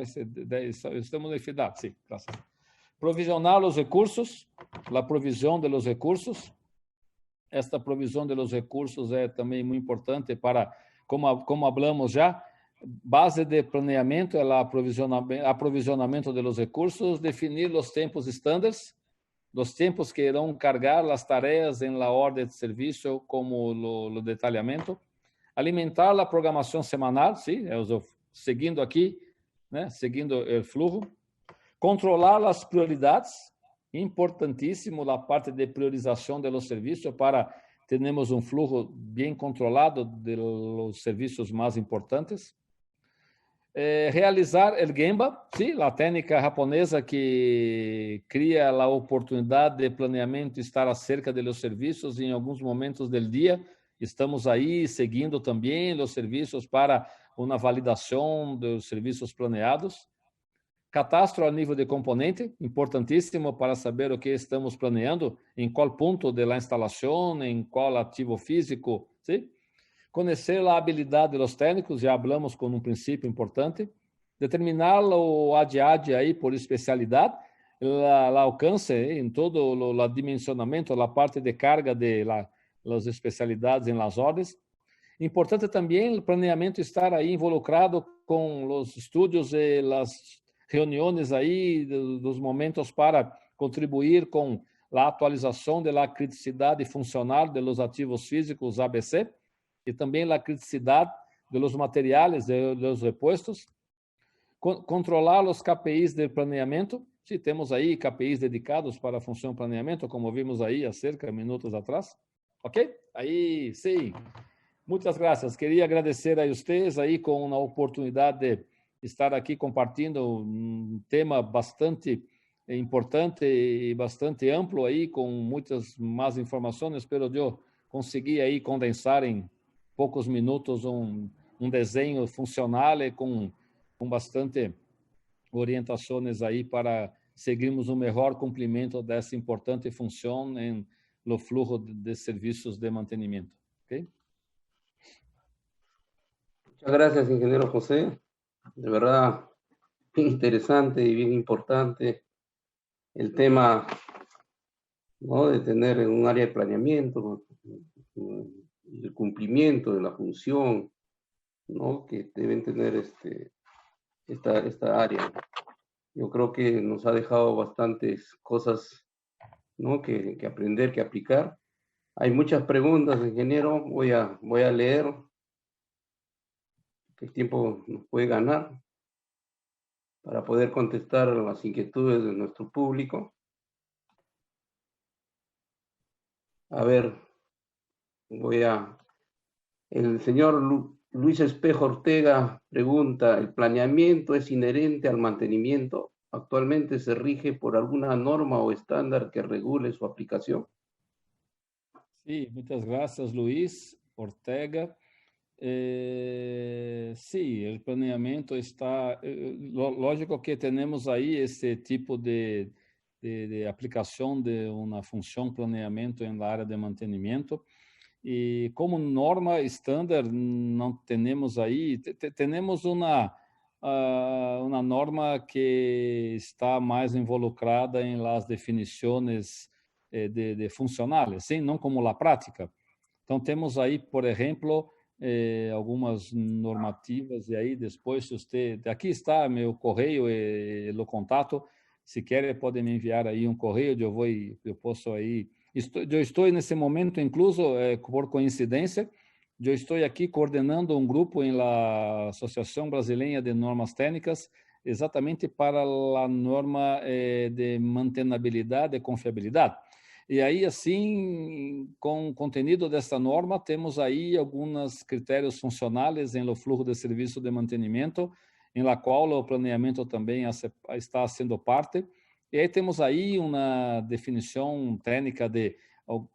estamos em final, sim, graças. Provisionar os recursos, a provisão de los recursos. Esta provisão de los recursos é também muito importante para, como falamos já, base de planeamento é o aprovisionamento de los recursos, definir os tempos estándares, os tempos que irão cargar as tarefas em la ordem de serviço, como o detalhamento, alimentar a programação semanal, sim, seguindo aqui, né, seguindo o fluxo, controlar as prioridades, importantíssimo a parte de priorização dos serviços para termos um fluxo bem controlado dos serviços mais importantes. Realizar o Gemba, sim, a técnica japonesa que cria a oportunidade de planeamento estar acerca dos serviços em alguns momentos do dia. Estamos aí seguindo também os serviços para uma validação dos serviços planeados. Catastro a nível de componente, importantíssimo para saber o que estamos planeando, em qual ponto da instalação, em qual ativo físico, sim? Conhecer a habilidade dos técnicos, já falamos com um princípio importante. Determinar o AD aí por especialidade, o alcance em todo o dimensionamento, a parte de carga das especialidades em las ordens. Importante também o planeamento estar aí involucrado com os estudos e as reuniões aí dos momentos para contribuir com a atualização da criticidade funcional dos ativos físicos ABC, e também a criticidade dos materiais, dos repostos. Controlar os KPIs de planeamento. Se temos aí KPIs dedicados para a função planeamento, como vimos aí há cerca de minutos atrás. Ok? Aí, sim. Muitas graças. Queria agradecer a vocês aí com a oportunidade de estar aqui compartilhando um tema bastante importante e bastante amplo aí, com muitas mais informações. Espero eu conseguir aí condensar em poucos minutos um desenho funcional e com bastante orientações aí para seguirmos um melhor cumprimento dessa importante função no fluxo de serviços de mantenimento. Ok? Muchas gracias, ingeniero José. De verdad, bien interesante y bien importante el tema, ¿no?, de tener un área de planeamiento, el cumplimiento de la función, ¿no?, que deben tener esta área. Yo creo que nos ha dejado bastantes cosas, ¿no?, que aprender, que aplicar. Hay muchas preguntas, ingeniero. Voy a leer, que el tiempo nos puede ganar, para poder contestar las inquietudes de nuestro público. A ver, el señor Luis Espejo Ortega pregunta: ¿el planeamiento es inherente al mantenimiento? ¿Actualmente se rige por alguna norma o estándar que regule su aplicación? Sí, muchas gracias, Luis Ortega. Sí, el planeamiento está, lógico que tenemos ahí esse tipo de aplicação de uma função planeamento na área de mantenimento. E como norma estándar, não temos aí, temos uma norma que está mais involucrada em las definições de funcionais, sim, não como a prática. Então, temos aí, por exemplo, algumas normativas, e aí depois, se você... Aqui está meu correio e o contato. Se quer, podem me enviar aí um correio, eu posso aí... Eu estou nesse momento, incluso, por coincidência, eu estou aqui coordenando um grupo em la Associação Brasileira de Normas Técnicas, exatamente para a norma de mantenabilidade e confiabilidade. E aí, assim, com o conteúdo dessa norma, temos aí alguns critérios funcionais em lo fluxo de serviço de mantenimento, em la qual o planeamento também está sendo parte. E aí temos aí uma definição técnica de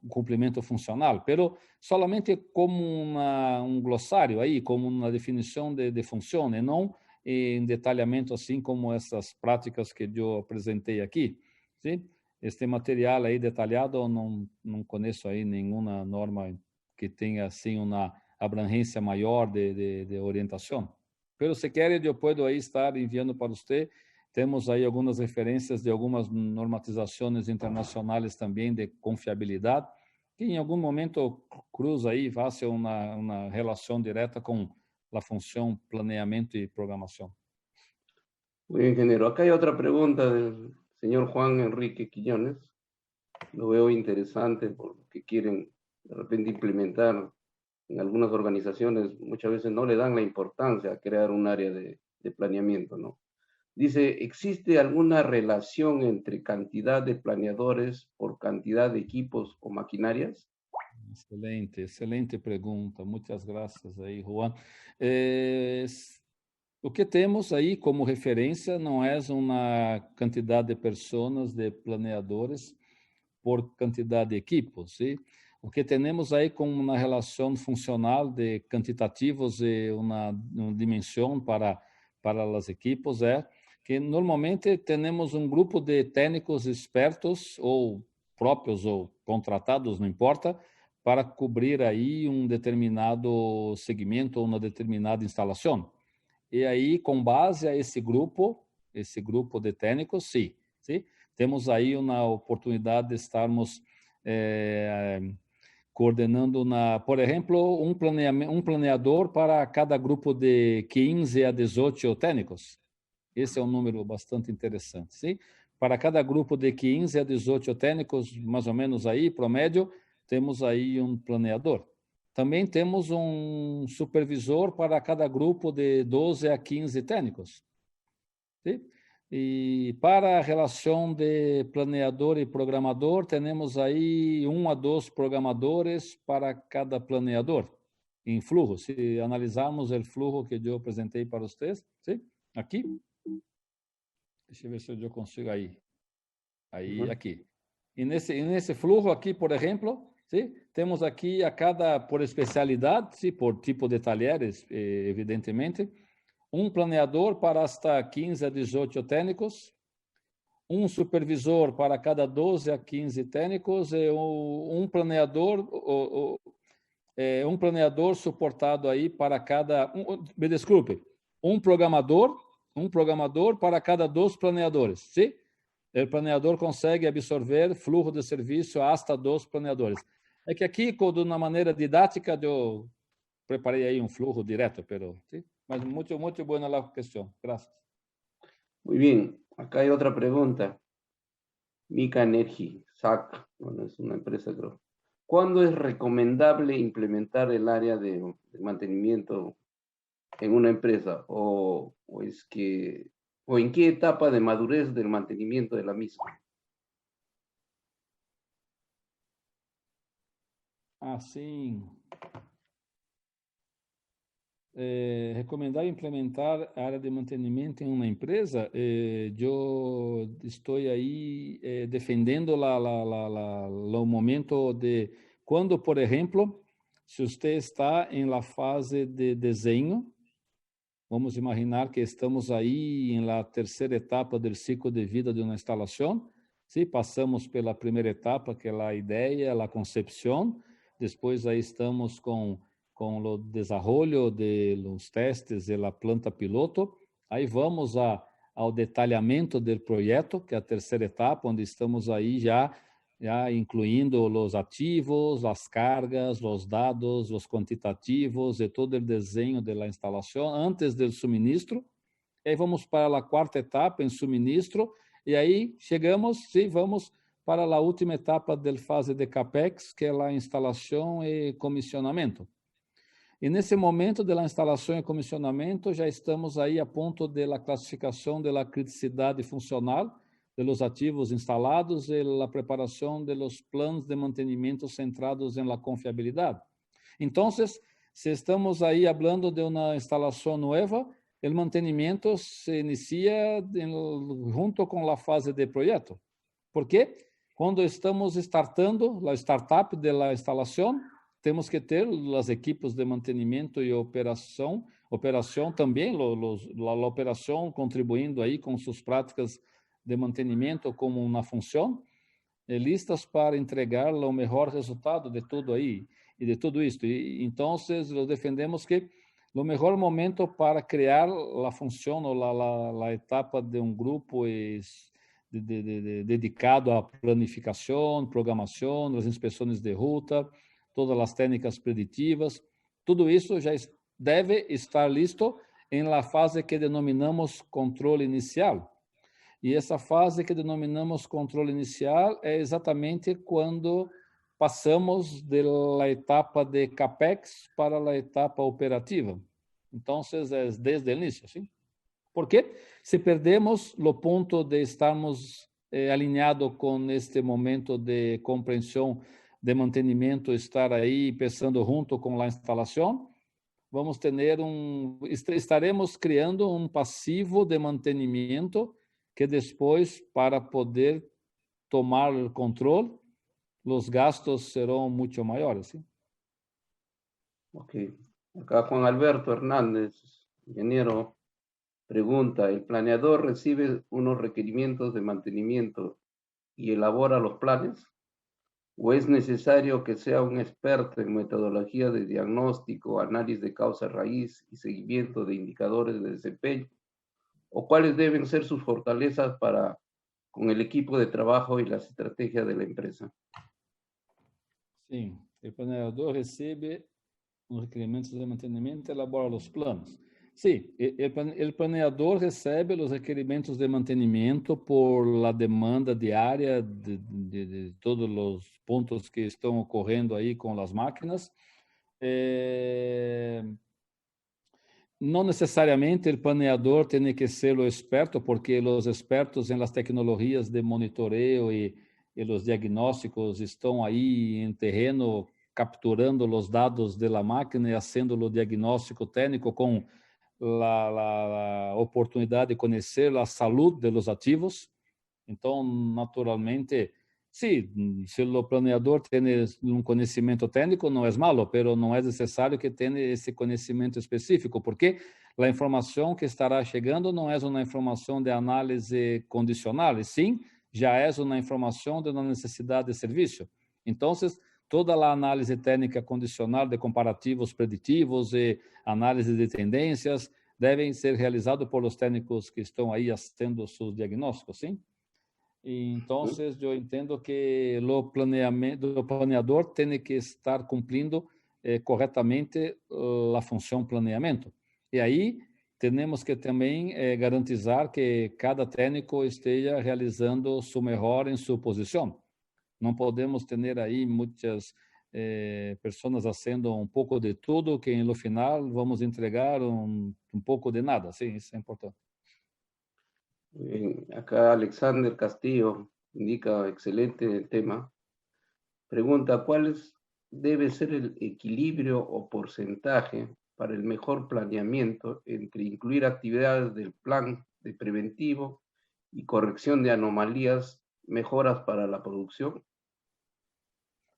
cumprimento funcional, pero solamente como um glossário aí, como uma definição de função, e não em detalhamento assim como essas práticas que eu apresentei aqui, sim? Este material aí detalhado, não conheço aí nenhuma norma que tenha assim uma abrangência maior de orientação. Pero se quer, eu posso aí estar enviando para você. Temos aí algumas referências de algumas normatizações internacionais também de confiabilidade, que em algum momento cruza aí, faça uma relação direta com a função planeamento e programação. Muy bien, ingeniero. Acá hay otra pregunta del señor Juan Enrique Quiñones. Lo veo interesante porque quieren de repente implementar en algunas organizaciones, muchas veces no le dan la importancia a crear un área de planeamiento, ¿no? Dice: ¿existe alguna relación entre cantidad de planeadores por cantidad de equipos o maquinarias? Excelente pergunta. Muitas graças aí, Juan. O que temos aí como referência não é uma quantidade de pessoas, de planeadores, por quantidade de equipos, sim? O que temos aí como uma relação funcional de quantitativos e uma dimensão para as equipos é que normalmente temos um grupo de técnicos expertos ou próprios ou contratados, não importa, para cobrir aí um determinado segmento ou uma determinada instalação. E aí, com base a esse grupo de técnicos, sim, temos aí uma oportunidade de estarmos coordenando, por exemplo, um planeador para cada grupo de 15 a 18 técnicos. Esse é um número bastante interessante, sim? Para cada grupo de 15 a 18 técnicos, mais ou menos aí, promédio, temos aí um planeador. Também temos um supervisor para cada grupo de 12 a 15 técnicos. Sim? E para a relação de planeador e programador, temos aí 1 a 2 programadores para cada planeador, em fluxo. Se analisarmos o fluxo que eu apresentei para vocês, sim? Aqui. Deixa eu ver se eu consigo aí. Aqui. E nesse fluxo aqui, por exemplo, sim? Temos aqui a cada, por especialidade, sim? Por tipo de talheres, evidentemente, um planeador para hasta 15 a 18 técnicos, um supervisor para cada 12 a 15 técnicos e um planeador um planeador suportado aí para cada... me desculpe, um programador para cada 2 planeadores, sim? O planeador consegue absorver fluxo de serviço hasta 2 planeadores. É que aqui, de uma maneira didática, eu preparei aí um fluxo direto, ¿sí? Mas muito boa a questão. Gracias. Muy bien, acá hay otra pregunta. Mica Energy, SAC, bueno, es una empresa, creo. ¿Cuándo es recomendable implementar el área de mantenimiento en una empresa? ¿O en qué etapa de madurez del mantenimiento de la misma? Assim, recomendar implementar a área de mantenimento em uma empresa, eu estou aí defendendo o momento de quando, por exemplo, se você está em la fase de desenho, vamos imaginar que estamos aí em la terceira etapa do ciclo de vida de uma instalação, se passamos pela primeira etapa, que é a ideia, a concepção, depois aí estamos com o desenvolvimento de los testes e a planta piloto, aí vamos ao detalhamento do projeto, que é a terceira etapa, onde estamos aí já incluindo os ativos, as cargas, os dados, os quantitativos e todo o desenho da instalação antes do suministro. E aí vamos para a quarta etapa, em suministro, e aí chegamos, sim, vamos para a última etapa da fase de CAPEX, que é a instalação e comissionamento. E nesse momento da instalação e comissionamento, já estamos aí a ponto da classificação da criticidade funcional dos ativos instalados e a preparação dos planos de mantenimento centrados em la confiabilidade. Então, se estamos aí falando de uma instalação nova, o mantenimento se inicia junto com a fase de projeto. Por quê? Quando estamos startando a startup da instalação, temos que ter as equipes de mantenimento e operação também, a operação contribuindo aí com suas práticas de mantenimento como uma função, listas para entregar o melhor resultado de tudo aí e de tudo isto. E então, nós defendemos que o melhor momento para criar a função ou a etapa de um grupo dedicado à planificação, programação, as inspeções de ruta, todas as técnicas preditivas, tudo isso já deve estar listo em la fase que denominamos controle inicial. E essa fase que denominamos controle inicial é exatamente quando passamos da etapa de CAPEX para a etapa operativa. Então, é desde o início, sim? Por quê? Se perdemos o ponto de estarmos alinhados com este momento de compreensão de mantenimento, estar aí pensando junto com a instalação, vamos ter estaremos criando um passivo de mantenimento que depois, para poder tomar o controle, os gastos serão muito maiores. ¿Sí? Ok. Acá Juan Alberto Hernández, ingeniero, pregunta, ¿el planeador recibe unos requerimientos de mantenimiento y elabora los planes? ¿O es necesario que sea un experto en metodología de diagnóstico, análisis de causa raíz y seguimiento de indicadores de desempeño? ¿O cuáles deben ser sus fortalezas con el equipo de trabajo y las estrategias de la empresa? Sim, o planeador recebe os requerimentos de mantenimento e elabora os planos. Sim, o planeador recebe os requerimentos de mantenimento por la demanda diária de todos os pontos que estão ocorrendo aí com as máquinas. Não necessariamente o planeador tem que ser o experto, porque os expertos em las tecnologias de monitoreio e os diagnósticos estão aí em terreno capturando os dados da máquina e fazendo o diagnóstico técnico com a oportunidade de conhecer a saúde dos ativos. Então, naturalmente, sim, se o planeador tem um conhecimento técnico, não é malo, mas não é necessário que tenha esse conhecimento específico, porque a informação que estará chegando não é uma informação de análise condicional, e sim, já é uma informação de uma necessidade de serviço. Então, toda a análise técnica condicional de comparativos preditivos e análise de tendências devem ser realizados por os técnicos que estão aí fazendo seus diagnósticos, sim? Então, eu entendo que o planeador tem que estar cumprindo corretamente a função planeamento. E aí, temos que também garantizar que cada técnico esteja realizando seu melhor em sua posição. Não podemos ter aí muitas pessoas fazendo pouco de tudo, que no final vamos entregar pouco de nada. Sim, isso é importante. Acá Alexander Castillo indica excelente el tema. Pregunta, ¿cuál debe ser el equilibrio o porcentaje para el mejor planeamiento entre incluir actividades del plan de preventivo y corrección de anomalías, mejoras para la producción?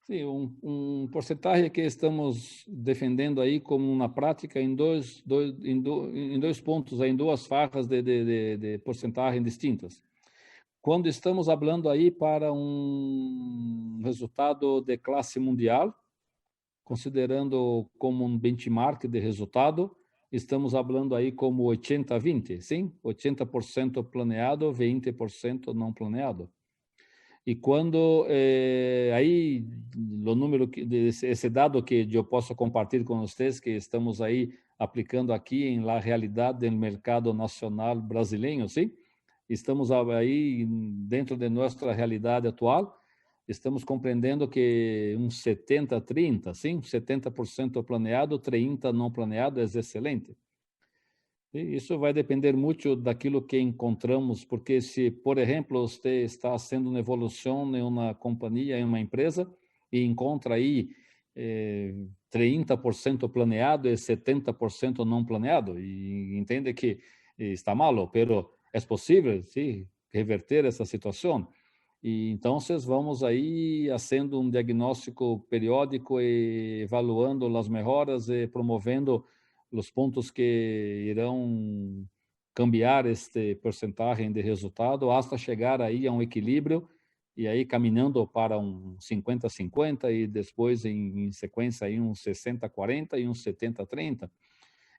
Sim, porcentagem que estamos defendendo aí como uma prática em dois pontos, em duas faixas de porcentagem distintas. Quando estamos falando aí para resultado de classe mundial, considerando como benchmark de resultado, estamos falando aí como 80-20, sim? 80% planeado, 20% não planeado. E quando aí o número esse dado que eu posso compartilhar com vocês, que estamos aí aplicando aqui em la realidade do mercado nacional brasileiro, sim? Estamos aí dentro de nossa realidade atual, estamos compreendendo que 70-30, sim? 70% planeado, 30% não planeado é excelente. E isso vai depender muito daquilo que encontramos, porque se, por exemplo, você está fazendo uma evolução em uma companhia, em uma empresa, e encontra aí 30% planeado e 70% não planeado, e entende que está mal, pero é possível, sim, reverter essa situação. E então, vamos aí fazendo diagnóstico periódico e evaluando as melhoras e promovendo os pontos que irão cambiar este porcentagem de resultado hasta chegar aí a equilíbrio e aí caminhando para 50-50 e depois em sequência aí 60-40 e 70-30.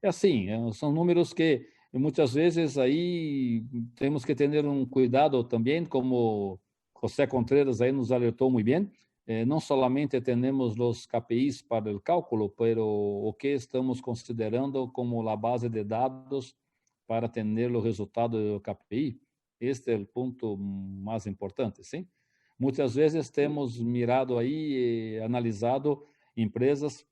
É assim, são números que muitas vezes aí temos que ter cuidado também, como José Contreras aí nos alertou muito bem. Não solamente temos os KPIs para o cálculo, pero o que estamos considerando como a base de dados para ter o resultado do KPI. Este é o ponto mais importante, sim? Muitas vezes temos mirado aí e analisado empresas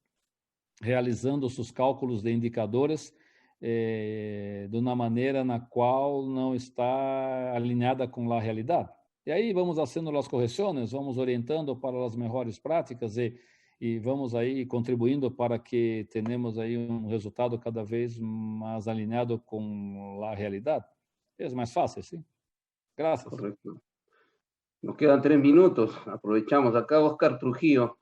realizando seus cálculos de indicadores de uma maneira na qual não está alinhada com a realidade. E aí vamos fazendo as correções, vamos orientando para as melhores práticas e vamos aí contribuindo para que tenhamos aí resultado cada vez mais alinhado com a realidade. É mais fácil, sim? Graças. Correcto. Nos quedan 3 minutos, aprovechamos. Acá Oscar Trujillo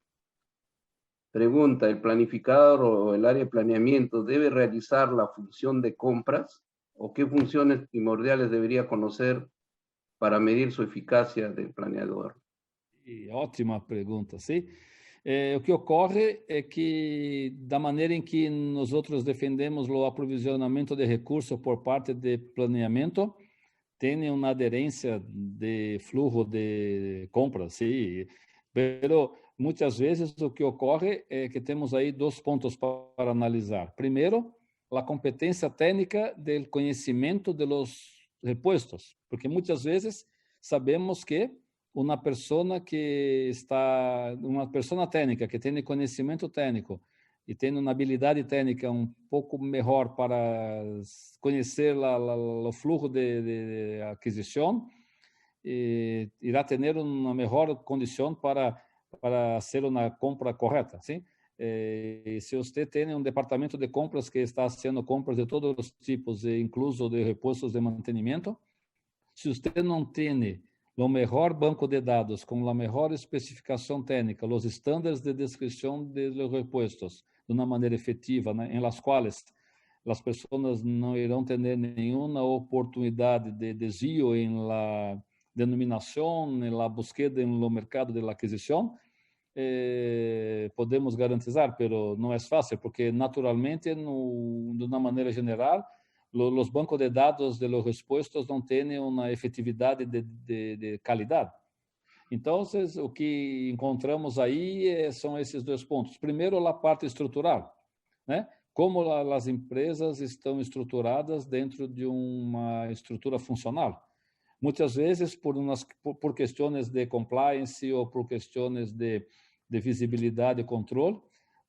pregunta, ¿el planificador o el área de planeamiento debe realizar la función de compras? ¿O qué funciones primordiales debería conocer para medir su eficácia del planeador? Ótima pergunta, sim. O que ocorre é que, da maneira em que nós outros defendemos o aprovisionamento de recursos por parte de planeamento, tem uma aderência de fluxo de compras, sim. Pero muitas vezes o que ocorre é que temos aí dois pontos para analisar. Primeiro, a competência técnica do conhecimento de los repuestos, porque muitas vezes sabemos que uma pessoa técnica que tem conhecimento técnico e tem uma habilidade técnica pouco melhor para conhecer o fluxo de aquisição, irá ter uma melhor condição para fazer uma compra correta, sim? Se você tem departamento de compras que está fazendo compras de todos os tipos, incluso de repostos de mantenimento, se você não tem o melhor banco de dados com a melhor especificação técnica, os estándares de descrição de los repuestos de uma maneira efetiva, em las quais as pessoas não irão ter nenhuma oportunidade de desvio em la denominação, em la búsqueda no mercado de la aquisição, podemos garantizar, pero não é fácil, porque naturalmente, de uma maneira geral, os bancos de dados de los respostos não têm uma efetividade de qualidade. Então, o que encontramos aí são esses dois pontos. Primeiro, a parte estrutural, né? Como as empresas estão estruturadas dentro de uma estrutura funcional. Muitas vezes, por questões de compliance ou por questões de visibilidade e controle,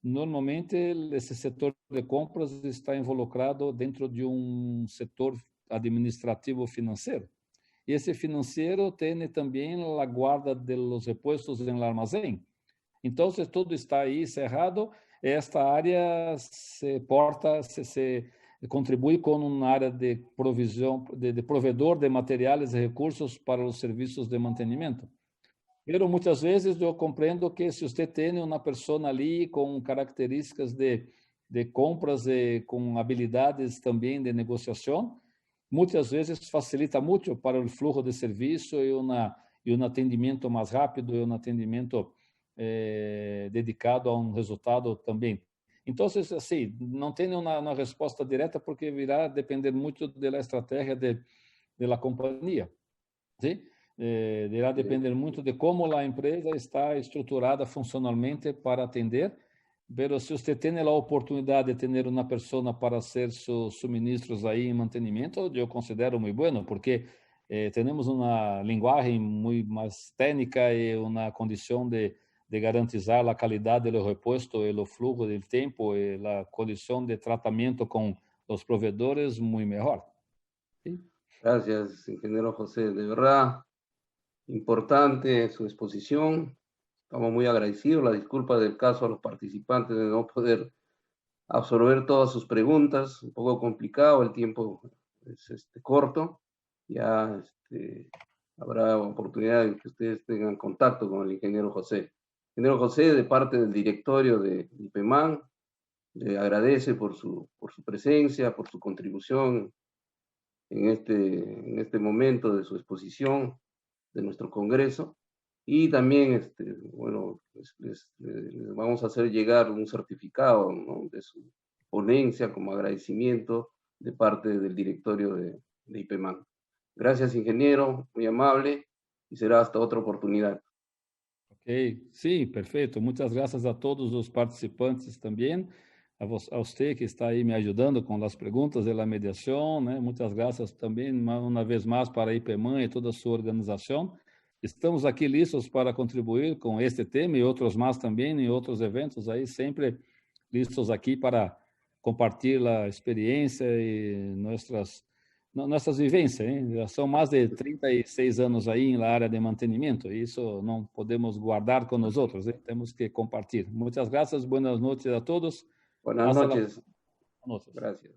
normalmente esse setor de compras está involucrado dentro de um setor administrativo financeiro. E esse financeiro tem também a guarda dos repostos em armazém. Então, se tudo está aí cerrado, esta área se contribui com uma área de provisão, de provedor de materiais e recursos para os serviços de mantenimento. Mas muitas vezes eu compreendo que se você tem uma pessoa ali com características de compras e com habilidades também de negociação, muitas vezes facilita muito para o fluxo de serviço e um atendimento mais rápido e um atendimento dedicado a um resultado também. Então, assim, não tem uma resposta direta porque irá depender muito da estratégia da companhia. Sim? Irá depender muito de como a empresa está estruturada funcionalmente para atender, mas se você tem a oportunidade de ter uma pessoa para ser seus suministros aí em mantenimento, eu considero muito bom, porque temos uma linguagem muito mais técnica e uma condição de garantizar a qualidade do reposto e o fluxo do tempo e a condição de tratamento com os provedores muito melhor. ¿Sí? Gracias, ingeniero José. De verdad, importante su exposición. Estamos muy agradecidos. La disculpa del caso a los participantes de no poder absorber todas sus preguntas. Un poco complicado, el tiempo es corto. Ya habrá oportunidad de que ustedes tengan contacto con el ingeniero José. Ingeniero José, de parte del directorio de IPEMAN, le agradece por su presencia, por su contribución en este momento de su exposición de nuestro congreso. Y también, bueno, les vamos a hacer llegar un certificado, ¿no?, de su ponencia como agradecimiento de parte del directorio de IPEMAN. Gracias, ingeniero, muy amable, y será hasta otra oportunidad. Ok, sim, perfeito. Muitas graças a todos os participantes também, a você que está aí me ajudando com as perguntas e a mediação, né? Muitas graças também, uma vez mais, para a IPEMAN e toda a sua organização. Estamos aqui listos para contribuir com este tema e outros mais também, em outros eventos aí, sempre listos aqui para compartilhar a experiência e nossas vivências, hein? Já são mais de 36 anos aí na área de mantenimento, e isso não podemos guardar com nós outros, hein? Temos que compartilhar. Muitas graças, boas noites a todos. Buenas noches. Gracias.